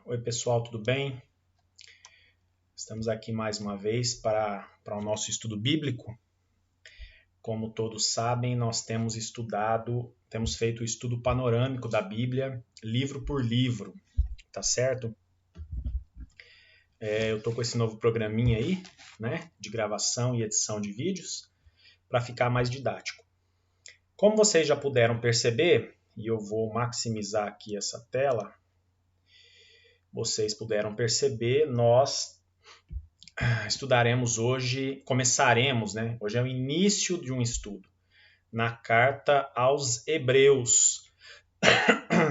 Oi pessoal, tudo bem? Estamos aqui mais uma vez para o nosso estudo bíblico. Como todos sabem, nós temos feito o estudo panorâmico da Bíblia, livro por livro, tá certo? Eu estou com esse novo programinha aí, né, de gravação e edição de vídeos, para ficar mais didático. Como vocês já puderam perceber, e eu vou maximizar aqui essa tela, vocês puderam perceber, nós começaremos, né? Hoje é o início de um estudo na carta aos Hebreus.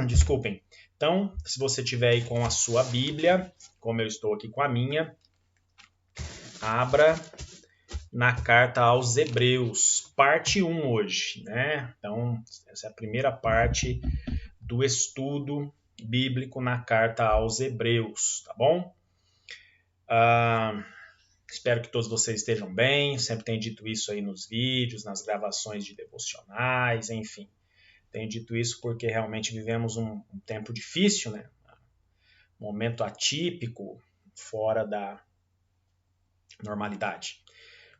Desculpem. Então, se você tiver aí com a sua Bíblia, como eu estou aqui com a minha, abra na carta aos Hebreus, parte 1 hoje, né? Então, essa é a primeira parte do estudo bíblico na carta aos Hebreus, tá bom? Espero que todos vocês estejam bem, sempre tenho dito isso aí nos vídeos, nas gravações de devocionais, enfim. Tenho dito isso porque realmente vivemos um tempo difícil, né? Um momento atípico, fora da normalidade.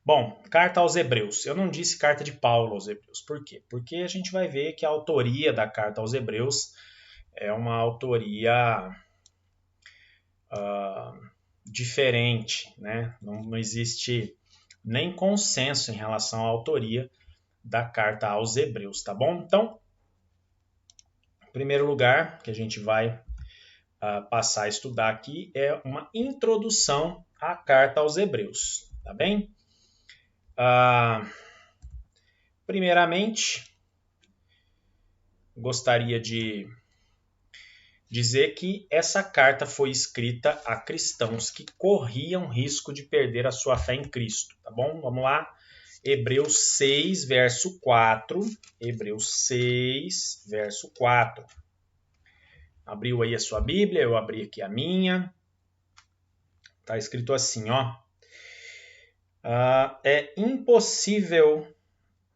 Bom, carta aos Hebreus. Eu não disse carta de Paulo aos Hebreus. Por quê? Porque a gente vai ver que a autoria da carta aos Hebreus é uma autoria diferente, né? Não existe nem consenso em relação à autoria da carta aos Hebreus, tá bom? Então, em primeiro lugar, que a gente vai passar a estudar aqui é uma introdução à carta aos Hebreus, tá bem? Primeiramente, gostaria de dizer que essa carta foi escrita a cristãos que corriam risco de perder a sua fé em Cristo, tá bom? Vamos lá. Hebreus 6, verso 4. Hebreus 6, verso 4. Abriu aí a sua Bíblia, eu abri aqui a minha. Tá escrito assim, ó. É impossível,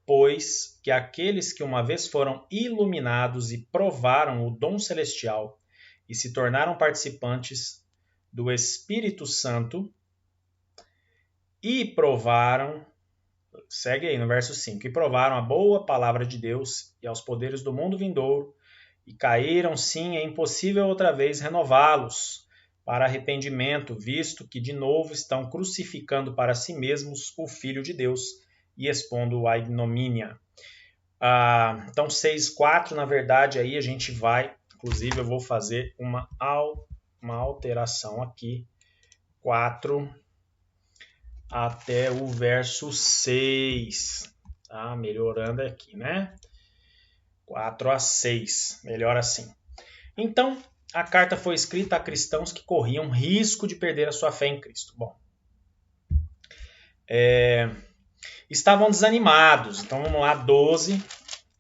pois, que aqueles que uma vez foram iluminados e provaram o dom celestial e se tornaram participantes do Espírito Santo e provaram, segue aí no verso 5, e provaram a boa palavra de Deus e aos poderes do mundo vindouro e caíram, sim, é impossível outra vez renová-los para arrependimento, visto que de novo estão crucificando para si mesmos o Filho de Deus e expondo a ignomínia. Então 6:4, na verdade, aí a gente vai, inclusive eu vou fazer uma alteração aqui, 4 até o verso 6, tá? Melhorando aqui, né? 4 a 6, melhor assim. Então, a carta foi escrita a cristãos que corriam risco de perder a sua fé em Cristo. Bom, estavam desanimados. Então vamos lá, 12,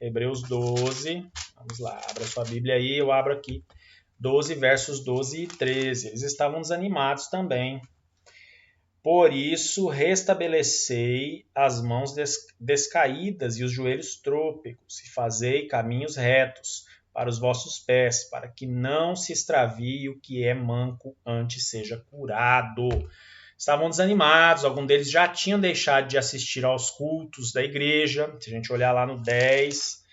Hebreus 12, vamos lá, abra sua Bíblia aí, eu abro aqui, 12 versos 12 e 13. Eles estavam desanimados também. Por isso, restabelecei as mãos descaídas e os joelhos trôpegos, e fazei caminhos retos para os vossos pés, para que não se extravie o que é manco, antes seja curado. Estavam desanimados, alguns deles já tinham deixado de assistir aos cultos da igreja. Se a gente olhar lá no 10,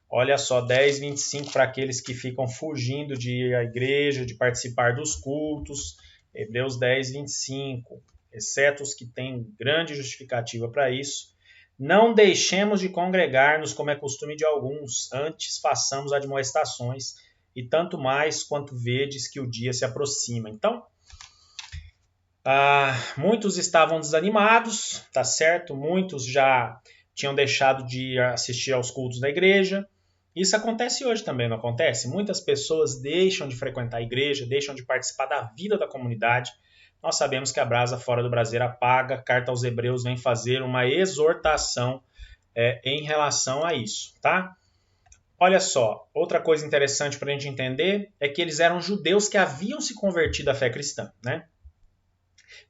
olha só, 10, 25, para aqueles que ficam fugindo de ir à igreja, de participar dos cultos. Hebreus 10, 25. Exceto os que têm grande justificativa para isso. Não deixemos de congregar-nos como é costume de alguns, antes façamos admoestações, e tanto mais quanto vedes que o dia se aproxima. Então, muitos estavam desanimados, tá certo? Muitos já tinham deixado de assistir aos cultos da igreja. Isso acontece hoje também, não acontece? Muitas pessoas deixam de frequentar a igreja, deixam de participar da vida da comunidade. Nós sabemos que a brasa fora do braseiro apaga. A carta aos Hebreus vem fazer uma exortação em relação a isso, tá? Olha só, outra coisa interessante para a gente entender é que eles eram judeus que haviam se convertido à fé cristã, né?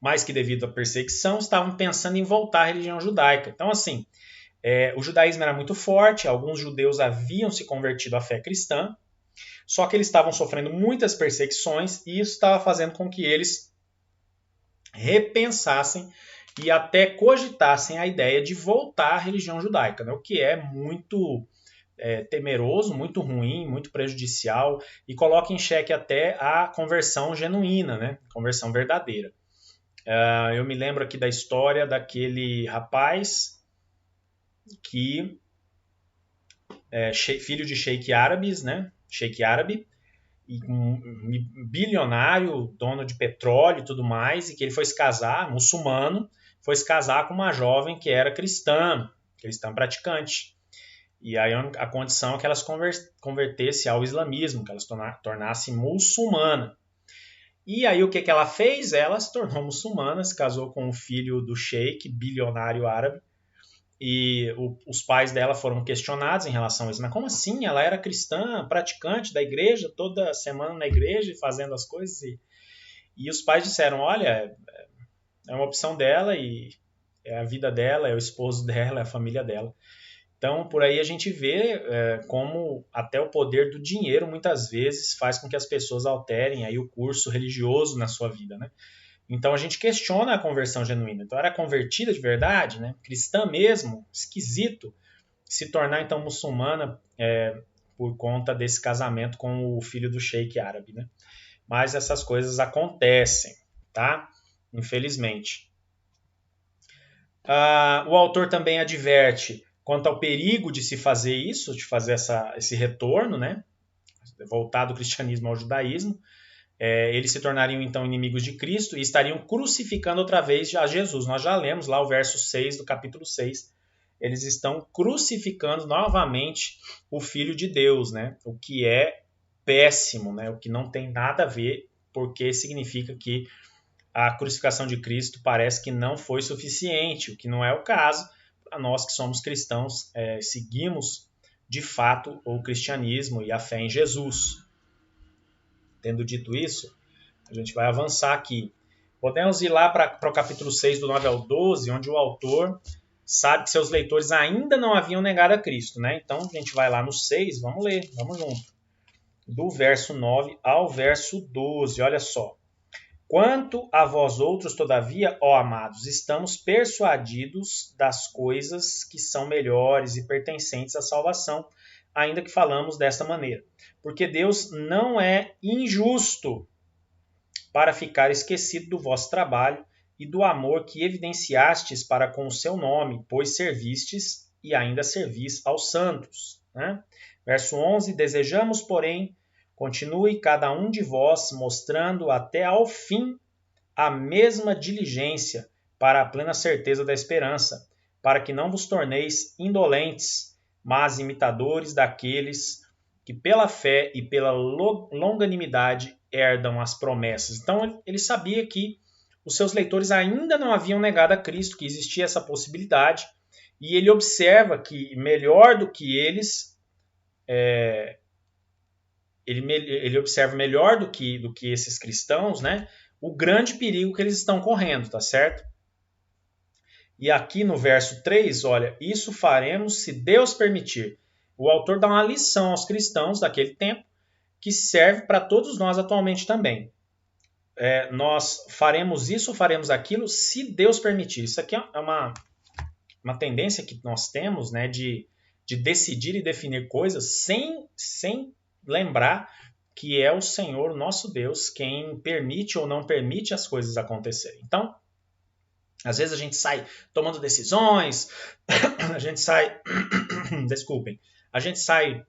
Mas que devido à perseguição estavam pensando em voltar à religião judaica. Então, assim, o judaísmo era muito forte, alguns judeus haviam se convertido à fé cristã, Só que eles estavam sofrendo muitas perseguições e isso estava fazendo com que eles repensassem e até cogitassem a ideia de voltar à religião judaica, né? O que é muito temeroso, muito ruim, muito prejudicial e coloca em xeque até a conversão genuína, né? Conversão verdadeira. Eu me lembro aqui da história daquele rapaz que filho de sheik árabes, né? Sheik árabe, e um bilionário, dono de petróleo e tudo mais, e que ele foi se casar, muçulmano, foi se casar com uma jovem que era cristã praticante. E aí a condição é que elas convertessem ao islamismo, que elas tornassem muçulmana. E aí o que ela fez? Ela se tornou muçulmana, se casou com o filho do sheik, bilionário árabe, e os pais dela foram questionados em relação a isso. Mas como assim? Ela era cristã, praticante da igreja, toda semana na igreja, fazendo as coisas. E os pais disseram, olha, é uma opção dela e é a vida dela, é o esposo dela, é a família dela. Então, por aí a gente vê como até o poder do dinheiro, muitas vezes, faz com que as pessoas alterem aí o curso religioso na sua vida, né? Então, a gente questiona a conversão genuína. Então, era convertida de verdade, né? Cristã mesmo, esquisito, se tornar, então, muçulmana por conta desse casamento com o filho do sheik árabe, né? Mas essas coisas acontecem, tá? Infelizmente. O autor também adverte quanto ao perigo de se fazer isso, de fazer esse retorno, né? Voltar do cristianismo ao judaísmo. Eles se tornariam então inimigos de Cristo e estariam crucificando outra vez a Jesus. Nós já lemos lá o verso 6 do capítulo 6. Eles estão crucificando novamente o Filho de Deus, né? O que é péssimo, né? O que não tem nada a ver, porque significa que a crucificação de Cristo parece que não foi suficiente, o que não é o caso. Para nós que somos cristãos, seguimos de fato o cristianismo e a fé em Jesus. Tendo dito isso, a gente vai avançar aqui. Podemos ir lá para o capítulo 6, do 9 ao 12, onde o autor sabe que seus leitores ainda não haviam negado a Cristo, né? Então, a gente vai lá no 6, vamos ler, vamos junto. Do verso 9 ao verso 12, olha só. Quanto a vós outros, todavia, ó amados, estamos persuadidos das coisas que são melhores e pertencentes à salvação, ainda que falamos desta maneira. Porque Deus não é injusto para ficar esquecido do vosso trabalho e do amor que evidenciastes para com o seu nome, pois servistes e ainda servis aos santos. Né? Verso 11, desejamos, porém, continue cada um de vós mostrando até ao fim a mesma diligência para a plena certeza da esperança, para que não vos torneis indolentes, mas imitadores daqueles que pela fé e pela longanimidade herdam as promessas. Então ele sabia que os seus leitores ainda não haviam negado a Cristo, que existia essa possibilidade, e ele observa que melhor do que eles... Ele observa melhor do que esses cristãos, né, o grande perigo que eles estão correndo, tá certo? E aqui no verso 3, olha, isso faremos se Deus permitir. O autor dá uma lição aos cristãos daquele tempo que serve para todos nós atualmente também. Nós faremos isso, faremos aquilo, se Deus permitir. Isso aqui é uma tendência que nós temos, né, de decidir e definir coisas sem lembrar que é o Senhor, nosso Deus, quem permite ou não permite as coisas acontecerem. Então, às vezes a gente sai tomando decisões, a gente sai, desculpem, a gente sai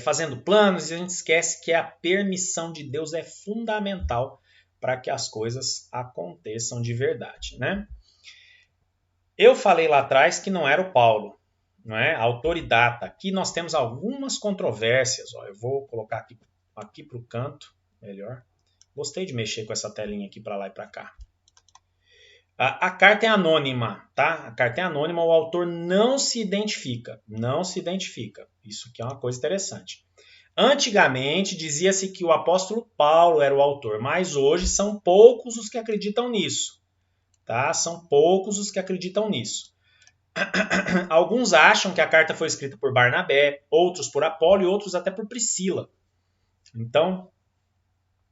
fazendo planos e a gente esquece que a permissão de Deus é fundamental para que as coisas aconteçam de verdade, né? Eu falei lá atrás que não era o Paulo, não é? A autoridata. Aqui nós temos algumas controvérsias. Ó, eu vou colocar aqui para o canto, melhor. Gostei de mexer com essa telinha aqui para lá e para cá. A carta é anônima, tá? A carta é anônima, o autor não se identifica. Não se identifica. Isso aqui é uma coisa interessante. Antigamente dizia-se que o apóstolo Paulo era o autor, mas hoje são poucos os que acreditam nisso. Tá? São poucos os que acreditam nisso. Alguns acham que a carta foi escrita por Barnabé, outros por Apolo e outros até por Priscila. Então,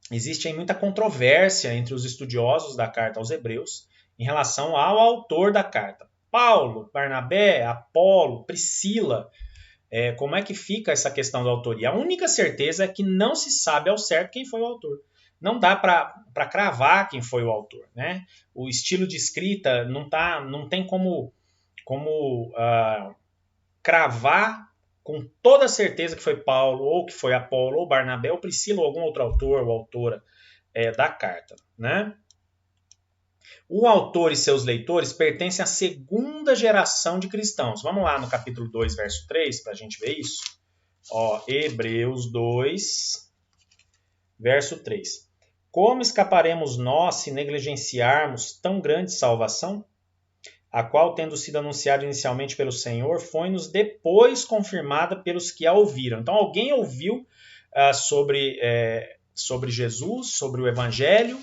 existe aí muita controvérsia entre os estudiosos da carta aos Hebreus em relação ao autor da carta. Paulo, Barnabé, Apolo, Priscila, como é que fica essa questão da autoria? A única certeza é que não se sabe ao certo quem foi o autor. Não dá para cravar quem foi o autor, né? O estilo de escrita não tem como cravar com toda certeza que foi Paulo, ou que foi Apolo, ou Barnabé, ou Priscila, ou algum outro autor ou autora da carta, né? O autor e seus leitores pertencem à segunda geração de cristãos. Vamos lá no capítulo 2, verso 3, para a gente ver isso. Hebreus 2, verso 3. Como escaparemos nós se negligenciarmos tão grande salvação? A qual, tendo sido anunciada inicialmente pelo Senhor, foi-nos depois confirmada pelos que a ouviram. Então, alguém ouviu sobre Jesus, sobre o Evangelho,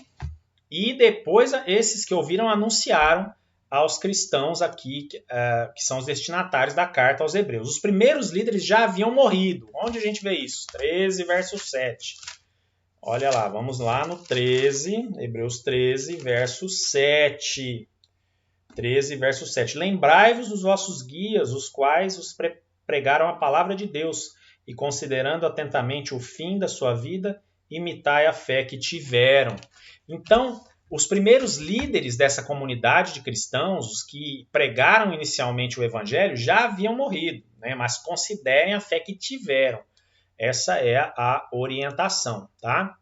e depois esses que ouviram anunciaram aos cristãos aqui, que são os destinatários da carta aos Hebreus. Os primeiros líderes já haviam morrido. Onde a gente vê isso? 13, verso 7. Olha lá, vamos lá no 13, Hebreus 13, verso 7. 13, verso 7. Lembrai-vos dos vossos guias, os quais os pregaram a palavra de Deus, e considerando atentamente o fim da sua vida, imitai a fé que tiveram. Então, os primeiros líderes dessa comunidade de cristãos, os que pregaram inicialmente o evangelho, já haviam morrido, né? Mas considerem a fé que tiveram. Essa é a orientação, tá?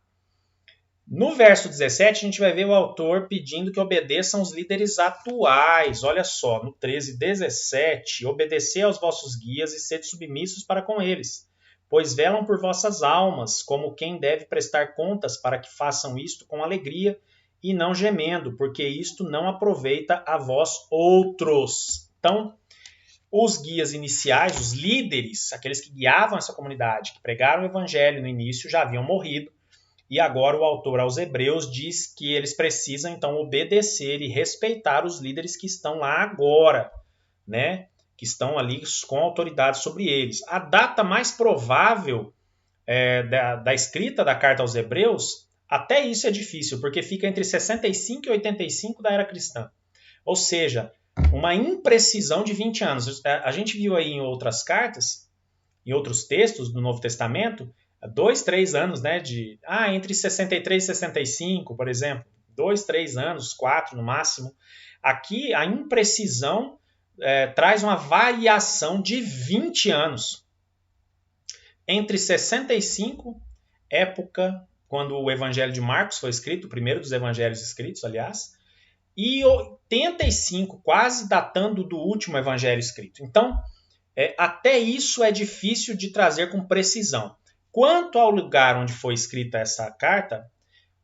No verso 17, a gente vai ver o autor pedindo que obedeçam os líderes atuais. Olha só, no 13, 17, obedecei aos vossos guias e sede submissos para com eles, pois velam por vossas almas, como quem deve prestar contas, para que façam isto com alegria e não gemendo, porque isto não aproveita a vós outros. Então, os guias iniciais, os líderes, aqueles que guiavam essa comunidade, que pregaram o evangelho no início, já haviam morrido. E agora o autor aos Hebreus diz que eles precisam, então, obedecer e respeitar os líderes que estão lá agora, né? Que estão ali com autoridade sobre eles. A data mais provável da escrita da carta aos Hebreus, até isso é difícil, porque fica entre 65 e 85 da era cristã. Ou seja, uma imprecisão de 20 anos. A gente viu aí em outras cartas, em outros textos do Novo Testamento, 2, 3 anos, né? Entre 63 e 65, por exemplo. 2, 3 anos, 4 no máximo. Aqui, a imprecisão traz uma variação de 20 anos. Entre 65, época quando o Evangelho de Marcos foi escrito, o primeiro dos evangelhos escritos, aliás, e 85, quase datando do último evangelho escrito. Então, até isso é difícil de trazer com precisão. Quanto ao lugar onde foi escrita essa carta,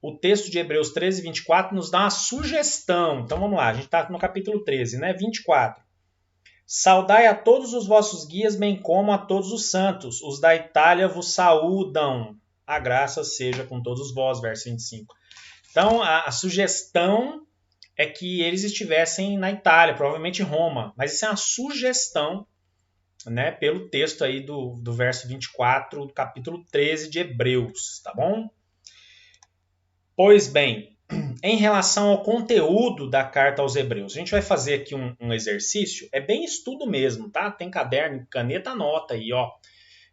o texto de Hebreus 13, 24 nos dá uma sugestão. Então vamos lá, a gente está no capítulo 13, né? 24. Saudai a todos os vossos guias, bem como a todos os santos. Os da Itália vos saúdam. A graça seja com todos vós, verso 25. Então a sugestão é que eles estivessem na Itália, provavelmente Roma. Mas isso é uma sugestão, né, pelo texto aí do verso 24 do capítulo 13 de Hebreus, tá bom? Pois bem, em relação ao conteúdo da carta aos Hebreus, a gente vai fazer aqui um exercício, é bem estudo mesmo, tá? Tem caderno, caneta, anota aí, ó.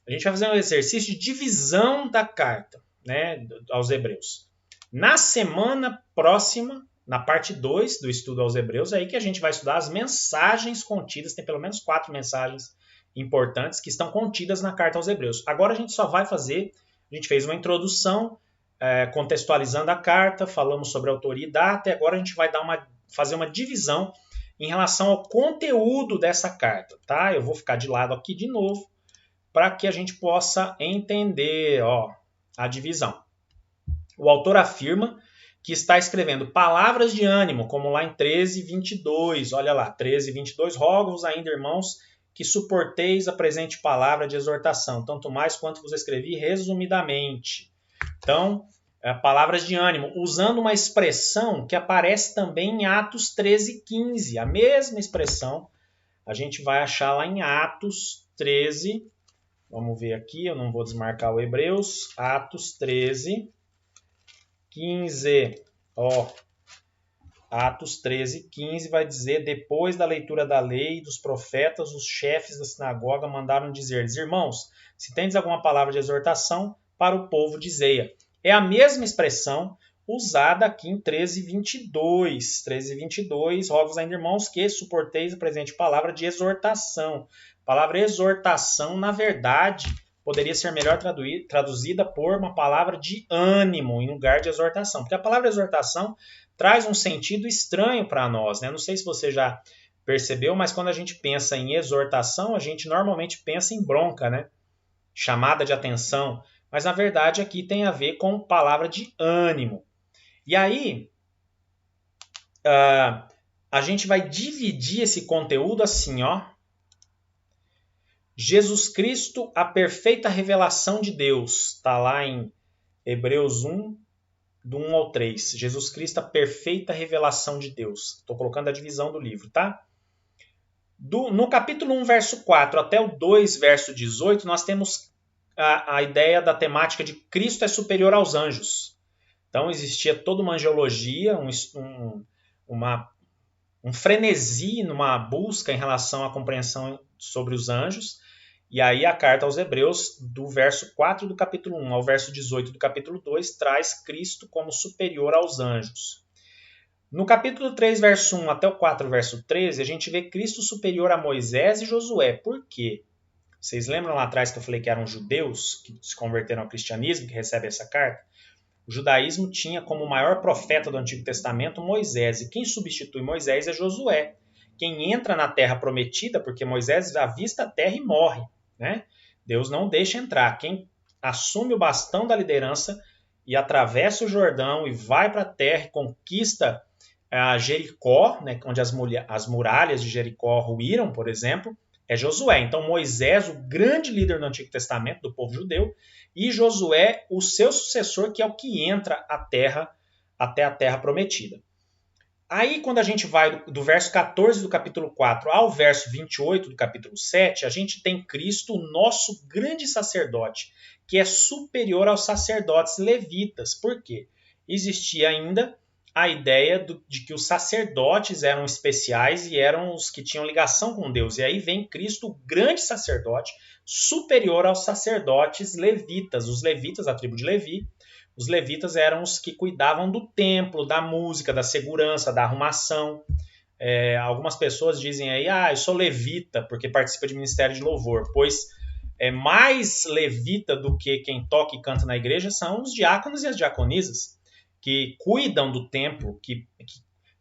A gente vai fazer um exercício de divisão da carta, né, aos Hebreus. Na semana próxima, na parte 2 do estudo aos Hebreus, é aí que a gente vai estudar as mensagens contidas, tem pelo menos 4 mensagens importantes que estão contidas na carta aos Hebreus. Agora a gente só vai fazer, a gente fez uma introdução contextualizando a carta, falamos sobre autoria e data, e agora a gente vai fazer uma divisão em relação ao conteúdo dessa carta, tá? Eu vou ficar de lado aqui de novo para que a gente possa entender, a divisão. O autor afirma que está escrevendo palavras de ânimo, como lá em 13, 22, olha lá, 13, 22, rogo-vos ainda, irmãos, que suporteis a presente palavra de exortação, tanto mais quanto vos escrevi resumidamente. Então, palavras de ânimo, usando uma expressão que aparece também em Atos 13, 15, a mesma expressão a gente vai achar lá em Atos 13. Vamos ver aqui, eu não vou desmarcar o Hebreus. Atos 13, 15. Atos 13, 15 vai dizer: depois da leitura da lei e dos profetas, os chefes da sinagoga mandaram dizer-lhes: irmãos, se tendes alguma palavra de exortação, para o povo dizei-a. É a mesma expressão usada aqui em 13:22. 13:22, rogo-vos ainda, irmãos, que suporteis a presente palavra de exortação. A palavra exortação, na verdade, poderia ser melhor traduzida por uma palavra de ânimo em lugar de exortação. Porque a palavra exortação traz um sentido estranho para nós, né? Não sei se você já percebeu, mas quando a gente pensa em exortação, a gente normalmente pensa em bronca, né? Chamada de atenção. Mas na verdade aqui tem a ver com palavra de ânimo. E aí, a gente vai dividir esse conteúdo assim, ó. Jesus Cristo, a perfeita revelação de Deus. Está lá em Hebreus 1, do 1 ao 3. Jesus Cristo, a perfeita revelação de Deus. Estou colocando a divisão do livro, tá? No capítulo 1, verso 4 até o 2, verso 18, nós temos a ideia da temática de Cristo é superior aos anjos. Então existia toda uma angelologia, um frenesi numa busca em relação à compreensão sobre os anjos. E aí a carta aos Hebreus, do verso 4 do capítulo 1 ao verso 18 do capítulo 2, traz Cristo como superior aos anjos. No capítulo 3, verso 1 até o 4, verso 13, a gente vê Cristo superior a Moisés e Josué. Por quê? Vocês lembram lá atrás que eu falei que eram judeus que se converteram ao cristianismo, que recebem essa carta? O judaísmo tinha como maior profeta do Antigo Testamento Moisés, e quem substitui Moisés é Josué. Quem entra na terra prometida, porque Moisés avista a terra e morre, né? Deus não deixa entrar. Quem assume o bastão da liderança e atravessa o Jordão e vai para a terra e conquista Jericó, né, onde as muralhas de Jericó ruíram, por exemplo, é Josué. Então Moisés, o grande líder do Antigo Testamento, do povo judeu, e Josué, o seu sucessor, que é o que entra até a terra prometida. Aí, quando a gente vai do verso 14 do capítulo 4 ao verso 28 do capítulo 7, a gente tem Cristo, o nosso grande sacerdote, que é superior aos sacerdotes levitas. Por quê? Existia ainda a ideia de que os sacerdotes eram especiais e eram os que tinham ligação com Deus. E aí vem Cristo, o grande sacerdote, superior aos sacerdotes levitas. Os levitas, a tribo de Levi, os levitas eram os que cuidavam do templo, da música, da segurança, da arrumação. Algumas pessoas dizem aí, eu sou levita porque participa de ministério de louvor, pois mais levita do que quem toca e canta na igreja são os diáconos e as diaconisas, que cuidam do templo,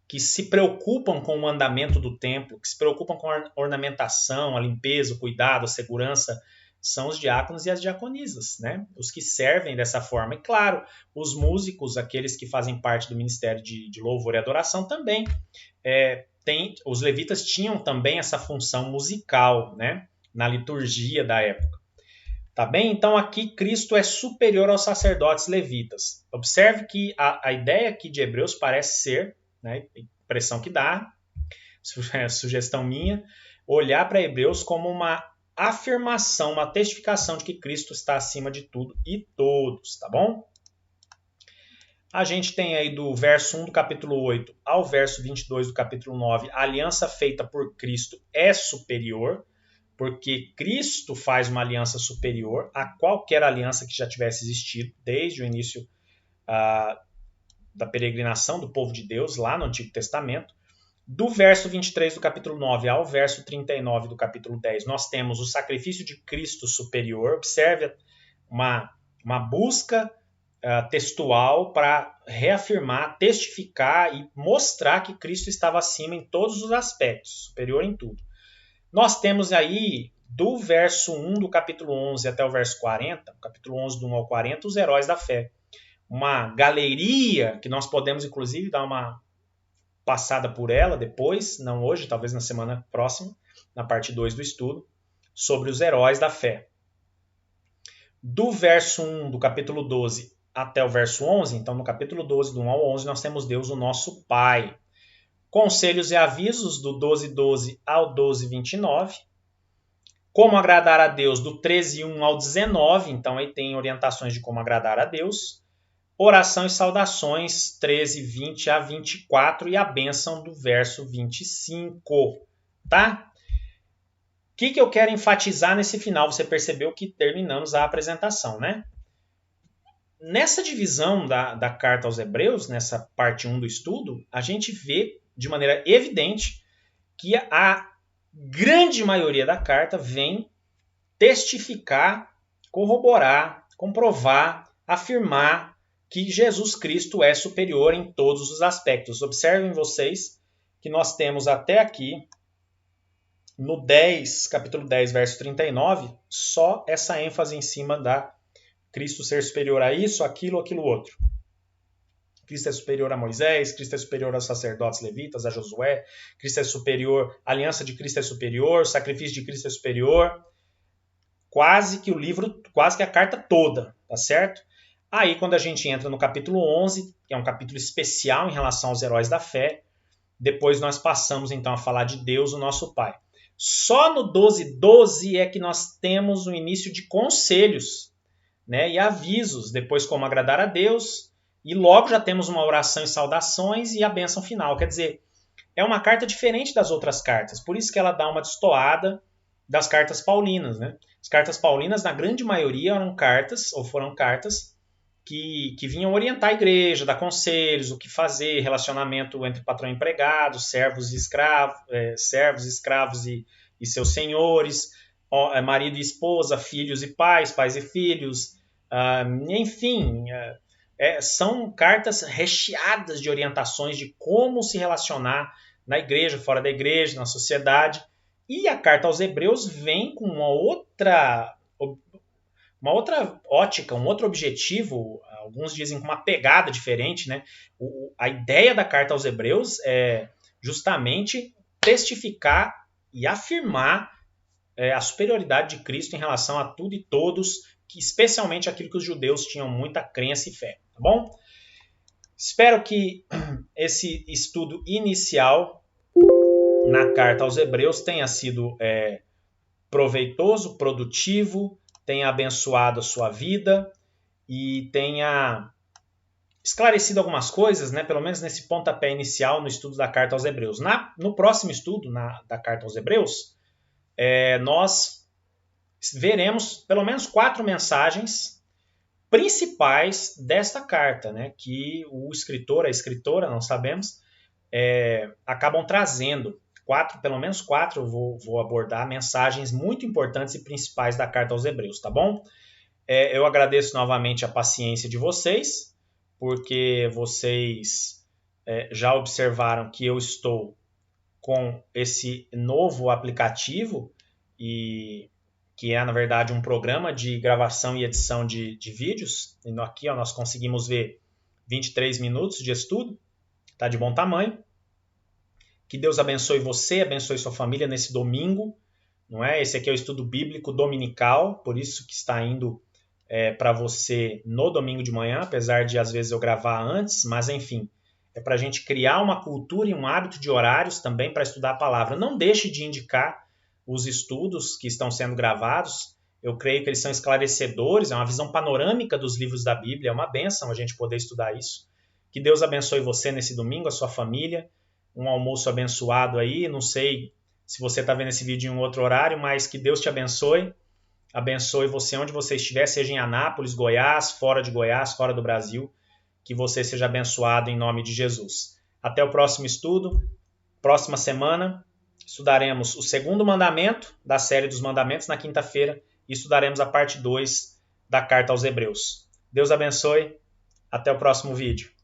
que se preocupam com o andamento do templo, que se preocupam com a ornamentação, a limpeza, o cuidado, a segurança, são os diáconos e as diaconisas, né? Os que servem dessa forma. E claro, os músicos, aqueles que fazem parte do ministério de louvor e adoração também. Os levitas tinham também essa função musical, né? Na liturgia da época. Tá bem? Então aqui Cristo é superior aos sacerdotes levitas. Observe que a ideia aqui de Hebreus parece ser, né, impressão que dá, sugestão minha, olhar para Hebreus como uma afirmação, uma testificação de que Cristo está acima de tudo e todos, tá bom? A gente tem aí do verso 1 do capítulo 8 ao verso 22 do capítulo 9, a aliança feita por Cristo é superior, porque Cristo faz uma aliança superior a qualquer aliança que já tivesse existido desde o início da peregrinação do povo de Deus lá no Antigo Testamento. Do verso 23 do capítulo 9 ao verso 39 do capítulo 10, nós temos o sacrifício de Cristo superior. Observe uma busca textual para reafirmar, testificar e mostrar que Cristo estava acima em todos os aspectos, superior em tudo. Nós temos aí, do verso 1 do capítulo 11 até o verso 40, capítulo 11 do 1 ao 40, os heróis da fé. Uma galeria que nós podemos, inclusive, dar uma passada por ela depois, não hoje, talvez na semana próxima, na parte 2 do estudo, sobre os heróis da fé. Do verso 1 do capítulo 12 até o verso 11, então no capítulo 12, do 1 ao 11, nós temos Deus, o nosso Pai. conselhos e avisos do 12:12 ao 12:29. Como agradar a Deus do 13:1 ao 19, então aí tem orientações de como agradar a Deus. Oração e saudações 13:20 a 24 e a bênção do verso 25, tá? O que eu quero enfatizar nesse final? Você percebeu que terminamos a apresentação, né? Nessa divisão da carta aos Hebreus, nessa parte 1 do estudo, a gente vê de maneira evidente que a grande maioria da carta vem testificar, corroborar, comprovar, afirmar que Jesus Cristo é superior em todos os aspectos. Observem vocês que nós temos até aqui, no 10, capítulo 10, verso 39, só essa ênfase em cima da Cristo ser superior a isso, aquilo, aquilo outro. Cristo é superior a Moisés, Cristo é superior aos sacerdotes levitas, a Josué, Cristo é superior, a aliança de Cristo é superior, o sacrifício de Cristo é superior. Quase que o livro, quase que a carta toda, tá certo? Aí, quando a gente entra no capítulo 11, que é um capítulo especial em relação aos heróis da fé, depois nós passamos, então, a falar de Deus, o nosso Pai. Só no 12:12 é que nós temos o início de conselhos, né, e avisos, depois como agradar a Deus, e logo já temos uma oração e saudações e a bênção final. Quer dizer, é uma carta diferente das outras cartas, por isso que ela dá uma destoada das cartas paulinas, né? As cartas paulinas, na grande maioria, eram cartas, ou foram cartas, que vinham orientar a igreja, dar conselhos, o que fazer, relacionamento entre patrão e empregado, servos e escravos e seus senhores, marido e esposa, filhos e pais, pais e filhos, enfim, são cartas recheadas de orientações de como se relacionar na igreja, fora da igreja, na sociedade. E a carta aos Hebreus vem com uma outra ótica, um outro objetivo, alguns dizem com uma pegada diferente, né? A ideia da carta aos Hebreus é justamente testificar e afirmar a superioridade de Cristo em relação a tudo e todos, especialmente aquilo que os judeus tinham muita crença e fé, tá bom? Espero que esse estudo inicial na carta aos Hebreus tenha sido proveitoso, produtivo, tenha abençoado a sua vida e tenha esclarecido algumas coisas, né, pelo menos nesse pontapé inicial no estudo da carta aos Hebreus. No próximo estudo da carta aos Hebreus, nós veremos pelo menos 4 mensagens principais desta carta, né, que o escritor, a escritora, não sabemos, acabam trazendo. Pelo menos 4 eu vou abordar mensagens muito importantes e principais da carta aos Hebreus, tá bom? Eu agradeço novamente a paciência de vocês, porque vocês já observaram que eu estou com esse novo aplicativo, que é, na verdade, um programa de gravação e edição de vídeos. E aqui nós conseguimos ver 23 minutos de estudo, tá de bom tamanho. Que Deus abençoe você, abençoe sua família nesse domingo, não é? Esse aqui é o estudo bíblico dominical, por isso que está indo para você no domingo de manhã, apesar de às vezes eu gravar antes, mas enfim, é para a gente criar uma cultura e um hábito de horários também para estudar a palavra. Não deixe de indicar os estudos que estão sendo gravados, eu creio que eles são esclarecedores, é uma visão panorâmica dos livros da Bíblia, é uma bênção a gente poder estudar isso. Que Deus abençoe você nesse domingo, a sua família, um almoço abençoado aí, não sei se você está vendo esse vídeo em um outro horário, mas que Deus te abençoe você onde você estiver, seja em Anápolis, Goiás, fora do Brasil, que você seja abençoado em nome de Jesus. Até o próximo estudo, próxima semana, estudaremos o 2º mandamento da série dos mandamentos na quinta-feira e estudaremos a parte 2 da carta aos Hebreus. Deus abençoe, até o próximo vídeo.